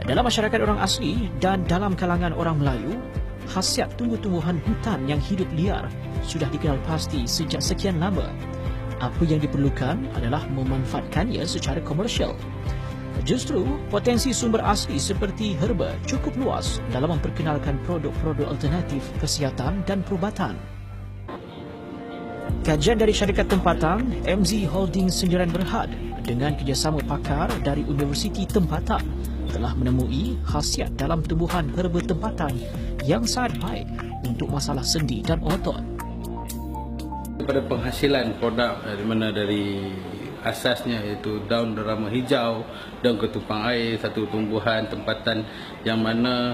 Dalam masyarakat orang asli dan dalam kalangan orang Melayu, khasiat tumbuh-tumbuhan hutan yang hidup liar sudah dikenal pasti sejak sekian lama. Apa yang diperlukan adalah memanfaatkannya secara komersial. Justru, potensi sumber asli seperti herba cukup luas dalam memperkenalkan produk-produk alternatif kesihatan dan perubatan. Kajian dari syarikat tempatan MZ Holding Sendirian Berhad dengan kerjasama pakar dari Universiti Tempatan telah menemui khasiat dalam tumbuhan herba tempatan yang sangat baik untuk masalah sendi dan otot. Daripada penghasilan produk dari asasnya iaitu daun derama hijau, daun ketumpang air, satu tumbuhan tempatan yang mana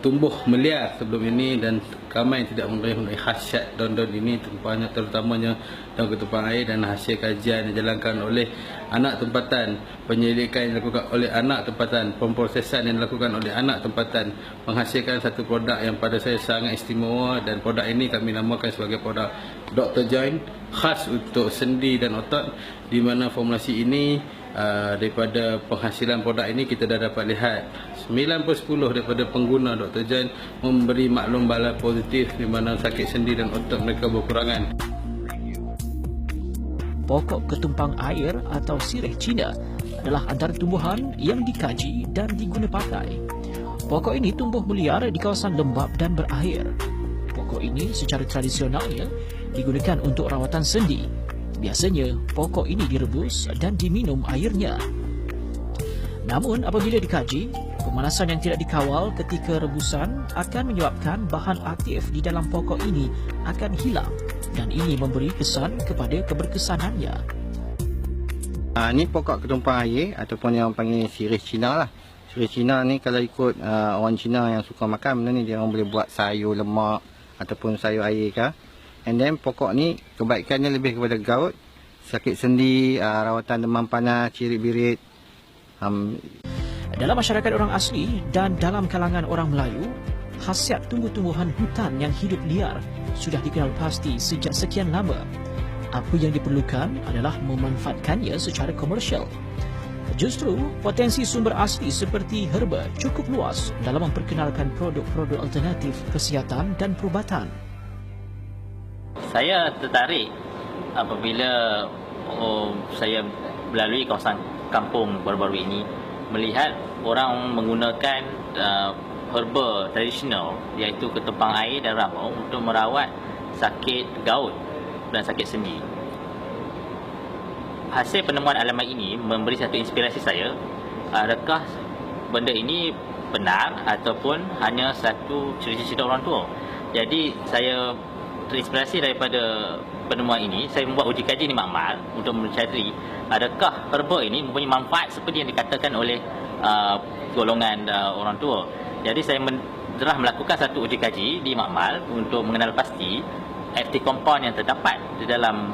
tumbuh meliar sebelum ini dan ramai tidak mengetahui khasiat daun-daun ini, terutamanya daun ketumpang air, dan hasil kajian yang dijalankan oleh anak tempatan, penyelidikan yang dilakukan oleh anak tempatan, pemprosesan yang dilakukan oleh anak tempatan menghasilkan satu produk yang pada saya sangat istimewa, dan produk ini kami namakan sebagai produk Dr. Joint, khas untuk sendi dan otot, di mana formulasi ini daripada penghasilan produk ini kita dah dapat lihat 9/10 daripada pengguna Dr. Joint memberi maklum bala positif di mana sakit sendi dan otot mereka berkurangan. Pokok ketumpang air atau sirih Cina adalah antara tumbuhan yang dikaji dan diguna pakai. Pokok ini tumbuh meliar di kawasan lembap dan berair. Pokok ini secara tradisionalnya digunakan untuk rawatan sendi. Biasanya, pokok ini direbus dan diminum airnya. Namun, apabila dikaji, pemanasan yang tidak dikawal ketika rebusan akan menyebabkan bahan aktif di dalam pokok ini akan hilang, dan ini memberi kesan kepada keberkesanannya. Ini pokok ketumpang air ataupun yang panggil sirih Cina lah. Sirih Cina ni kalau ikut orang Cina yang suka makan benda ni, dia orang boleh buat sayur lemak ataupun sayur air ke. And then pokok ni kebaikannya lebih kepada gout, sakit sendi, rawatan demam panas, cirit-birit. Dalam masyarakat orang asli dan dalam kalangan orang Melayu, khasiat tumbuh-tumbuhan hutan yang hidup liar sudah dikenal pasti sejak sekian lama. Apa yang diperlukan adalah memanfaatkannya secara komersial. Justru, potensi sumber asli seperti herba cukup luas dalam memperkenalkan produk-produk alternatif kesihatan dan perubatan. Saya tertarik apabila saya melalui kawasan kampung baru-baru ini melihat orang menggunakan herba tradisional iaitu ketumpang air dan rama untuk merawat sakit gout dan sakit sendi. Hasil penemuan alamat ini memberi satu inspirasi saya. Adakah benda ini benar ataupun hanya satu cerita-cerita orang tua? Jadi saya terinspirasi daripada penemuan ini, saya membuat uji kaji di makmal untuk mencari adakah herba ini mempunyai manfaat seperti yang dikatakan oleh golongan orang tua. Jadi saya telah melakukan satu uji kaji di makmal untuk mengenal pasti aktif compound yang terdapat di dalam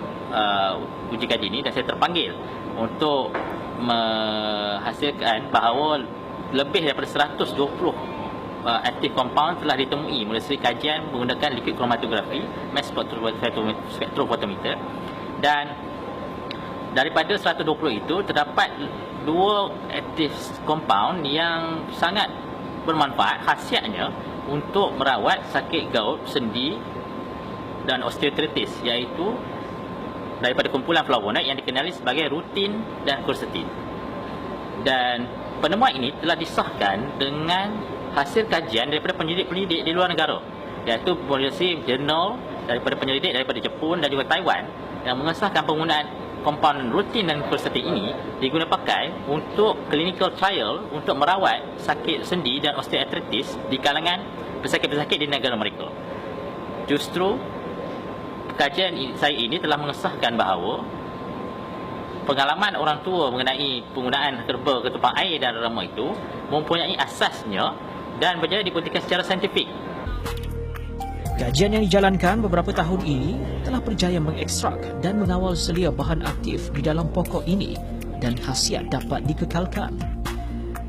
uji kaji ini, dan saya terpanggil untuk menghasilkan bahawa lebih daripada 120 aktif compound telah ditemui melalui kajian menggunakan liquid chromatografi, mass spectrophotometer, dan daripada 120 itu terdapat 2 aktif compound yang sangat bermanfaat, khasiatnya untuk merawat sakit gout, sendi dan osteoartritis, iaitu daripada kumpulan flavonoid yang dikenali sebagai rutin dan quercetin. Dan penemuan ini telah disahkan dengan hasil kajian daripada penyelidik-penyelidik di luar negara, iaitu melalui jurnal daripada penyelidik daripada Jepun dan juga Taiwan, yang mengesahkan penggunaan kompaun rutin dan quercetin ini diguna pakai untuk clinical trial untuk merawat sakit sendi dan osteoartritis di kalangan pesakit-pesakit di negara mereka. Justru kajian saya ini telah mengesahkan bahawa pengalaman orang tua mengenai penggunaan herba ketumpang air dan rama itu mempunyai asasnya dan berjaya dibuktikan secara saintifik. Kajian yang dijalankan beberapa tahun ini telah berjaya mengekstrak dan mengawal selia bahan aktif di dalam pokok ini, dan khasiat dapat dikekalkan.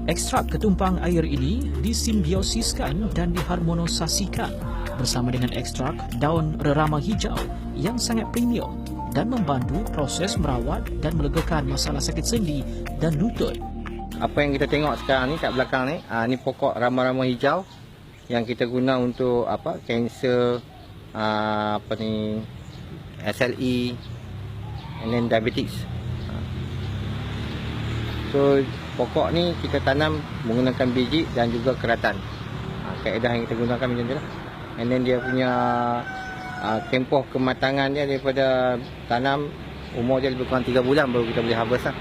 Ekstrak ketumpang air ini disimbiosiskan dan diharmonisasikan bersama dengan ekstrak daun rerama hijau yang sangat premium dan membantu proses merawat dan melegakan masalah sakit sendi dan lutut. apa yang kita tengok sekarang ni kat belakang ni, ni pokok rama-rama hijau yang kita guna untuk apa, kanser, apa ni, SLE and then diabetes. So pokok ni kita tanam menggunakan biji dan juga keratan. Kaedah yang kita gunakan macam tu lah. And then dia punya tempoh kematangan dia daripada tanam, umur dia lebih kurang 3 bulan baru kita boleh harvest lah.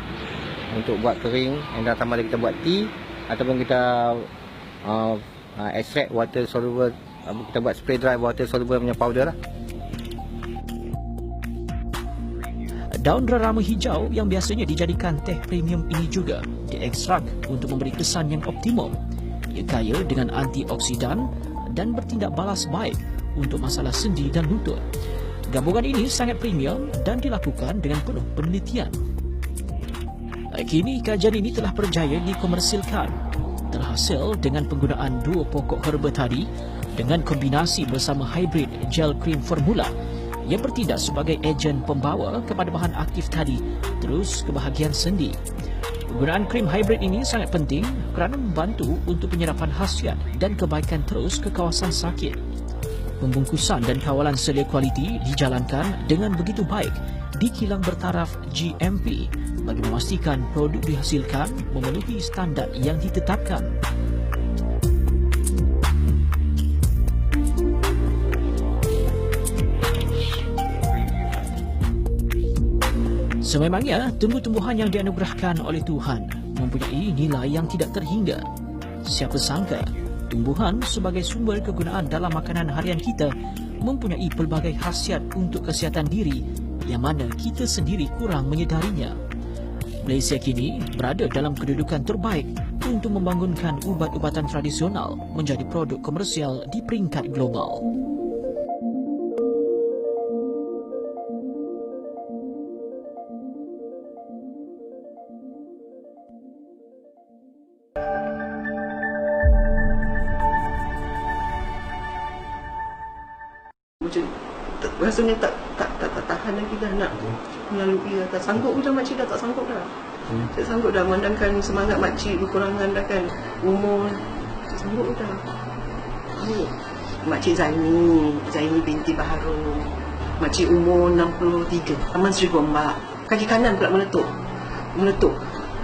Untuk buat kering, and dan tambah lagi kita buat tea ataupun kita extract water soluble, kita buat spray dry water soluble punya powder lah. Daun rama hijau yang biasanya dijadikan teh premium ini juga diekstrak untuk memberi kesan yang optimum. Ia kaya dengan antioksidan dan bertindak balas baik untuk masalah sendi dan lutut. Gabungan ini sangat premium dan dilakukan dengan penuh penelitian. Kini kajian ini telah berjaya dikomersilkan. Terhasil dengan penggunaan 2 pokok herba tadi dengan kombinasi bersama hybrid gel cream formula yang bertindak sebagai ejen pembawa kepada bahan aktif tadi terus ke bahagian sendi. Penggunaan krim hybrid ini sangat penting kerana membantu untuk penyerapan khasiat dan kebaikan terus ke kawasan sakit. Pembungkusan dan kawalan sedia kualiti dijalankan dengan begitu baik di kilang bertaraf GMP bagi memastikan produk dihasilkan memenuhi standard yang ditetapkan. Sememangnya, tumbuh-tumbuhan yang dianugerahkan oleh Tuhan mempunyai nilai yang tidak terhingga. Siapa sangka, tumbuhan sebagai sumber kegunaan dalam makanan harian kita mempunyai pelbagai khasiat untuk kesihatan diri yang mana kita sendiri kurang menyedarinya. Malaysia kini berada dalam kedudukan terbaik untuk membangunkan ubat-ubatan tradisional menjadi produk komersial di peringkat global. Macam rasanya tak tahan lagi dah nak melalui, tak sanggup dah makcik, dah tak sanggup dah. Tak sanggup dah memandangkan semangat makcik berkurangan dah kan, umur tak sanggup dah. Makcik Zaini binti Baharu, makcik umur 63, Taman Seri Gombak, kaki kanan pula meletup.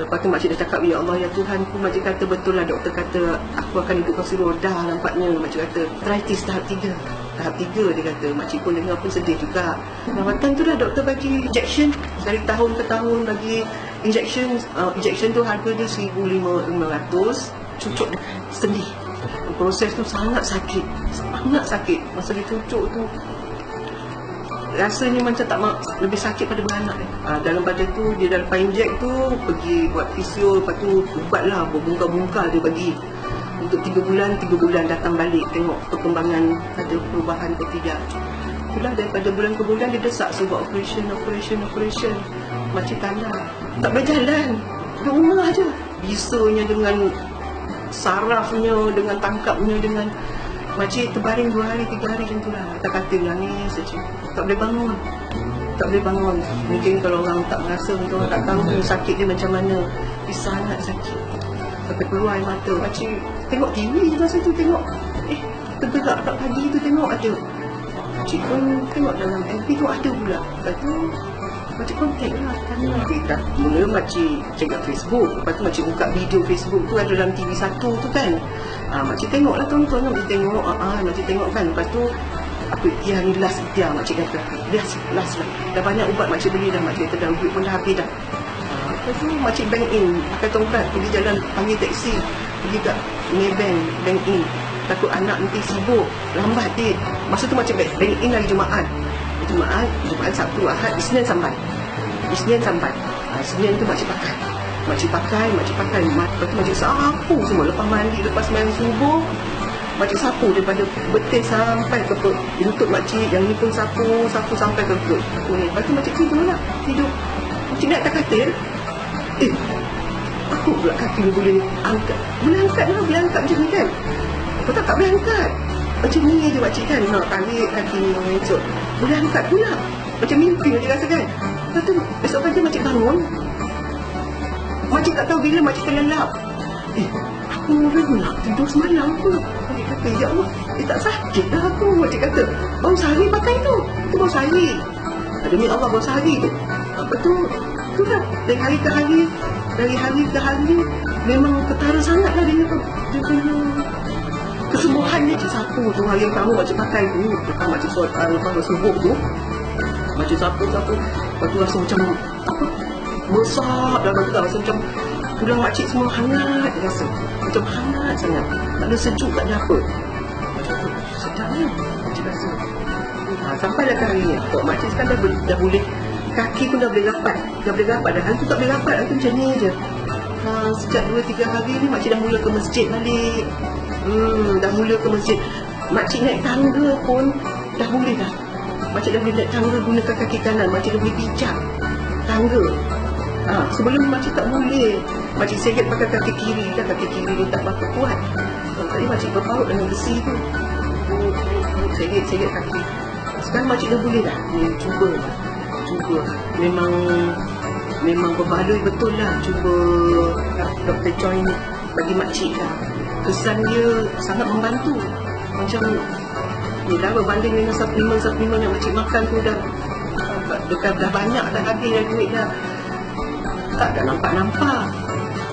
Lepas tu makcik dah cakap, ya Allah ya Tuhanku, makcik kata betul lah doktor kata aku akan duduk kursi roda nampaknya. Makcik kata arthritis tahap 3 dia kata. Makcik pun dengar pun sedih juga. Rawatan tu dah doktor bagi injection dari tahun ke tahun, bagi injection tu harga dia 1,500, cucuk sendi. Proses tu sangat sakit. Masa dia cucuk tu rasanya macam tak lebih sakit pada beranak. Dalam badan tu dia dah lepas injek tu pergi buat fisio, lepas tu ubat lah, berbungkal-bungkal dia bagi untuk 3 bulan datang balik tengok perkembangan ada perubahan atau tidak. Itulah daripada bulan ke bulan dia desak suruh operation. Macam tak boleh jalan, di rumah aja. Bisanya dengan sarafnya, dengan tangkapnya, dengan makcik terbaring 2 hari 3 hari macam tu lah. Kata nangis saja, tak boleh bangun. Mungkin kalau orang tak merasa, orang tak tahu sakit dia macam mana, dia sangat sakit sampai keluar air mata. Makcik tengok TV masa tu, tengok tergerak kat pagi tu, tengok ada. Makcik pun tengok dalam FB tu ada pula. Lepas tu makcik kontak lah, tanya kita. Mula makcik check Facebook, lepas tu makcik buka video Facebook tu ada dalam TV 1 tu kan. Makcik tengok lah, tonton lah, makcik tengok. Makcik tengok kan. Lepas tu apa ikhtiar ni last ikhtiar, makcik kata last lah. Dah banyak ubat makcik beli dah, makcik kata dah duit pun dah habis dah. Lepas tu makcik bank in, pakai tongkat, pergi jalan, panggil taksi, pergi kat Maybank, bank in. Takut anak nanti sibuk, lambat dia. Masa tu makcik bank in hari Jumaat, Sabtu, Ahad, Isnin sampai. Isnin tu makcik pakai. Lepas tu makcik sapu semua, lepas mandi, lepas main subuh, makcik sapu daripada betis sampai ke lutut makcik. Yang ni pun sapu sampai ke lutut. Lepas tu makcik tidur. Makcik naik atas katil. Aku pula kaki ni boleh angkat. Boleh angkat macam ni kan. Aku tak boleh angkat. Macam ni je makcik kan. Nak tarik kaki ni esok. Boleh angkat pula. Macam mimpi makcik rasa kan. Lepas tu esok pagi makcik bangun. Makcik tak tahu bila makcik terlelap. Aku nak tidur semalam pun. Makcik kata, ya Allah, tak sakit dah aku. Makcik kata, baru sehari pakai tu. Itu baru sehari. Demi Allah, baru sehari tu. Apa tu? Tu lah. Dari hari ke hari, memang ketara sangat lah dia punya kesembuhan ni. Makcik sapu tu, hari yang pertama makcik pakai tu. Lepas makcik lepas subuh tu, makcik sapu. Lepas tu rasa macam, apa? Mesak dah kata, rasa macam tulang makcik semua hangat dia rasa. Macam hangat sangat. Tak ada sejuk, tak ada apa. Sedapnya makcik rasa. Sampai dah hari ni, makcik sekarang dah boleh, kaki pun dah boleh rapat. Dah hari tu tak boleh rapat, hari tu macam ni je. Sejak 2-3 hari ni makcik dah mula ke masjid balik. Dah mula ke masjid. Makcik naik tangga pun dah boleh dah. Makcik dah boleh naik tangga gunakan kaki kanan. Makcik dah boleh pijak tangga. Sebelum makcik tak boleh. Makcik seret pakai kaki kiri. Kaki kiri ni tak berapa kuat. Tadi makcik berpaut dengan besi tu. Seret kaki. Sekarang makcik dah boleh dah. Cuba. Memang berbaloi betul lah. Cuba Dr. Choi ni bagi makcik lah. Kesan dia sangat membantu. Macam ni dah berbanding dengan supplement yang makcik makan tu dah banyak dah habis dah duit dah. Tak nampak.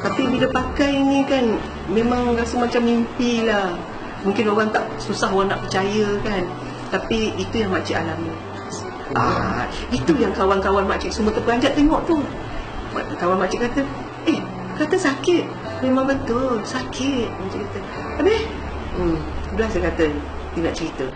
Tapi bila pakai ni kan, memang rasa macam mimpi lah. Mungkin orang tak susah orang nak percaya kan. Tapi itu yang makcik alami. Itu yang kawan-kawan makcik semua terperanjat tengok tu. Kawan makcik kata, kata sakit. Memang betul, sakit. Makcik kata, habis? Dah saya kata, dia nak cerita.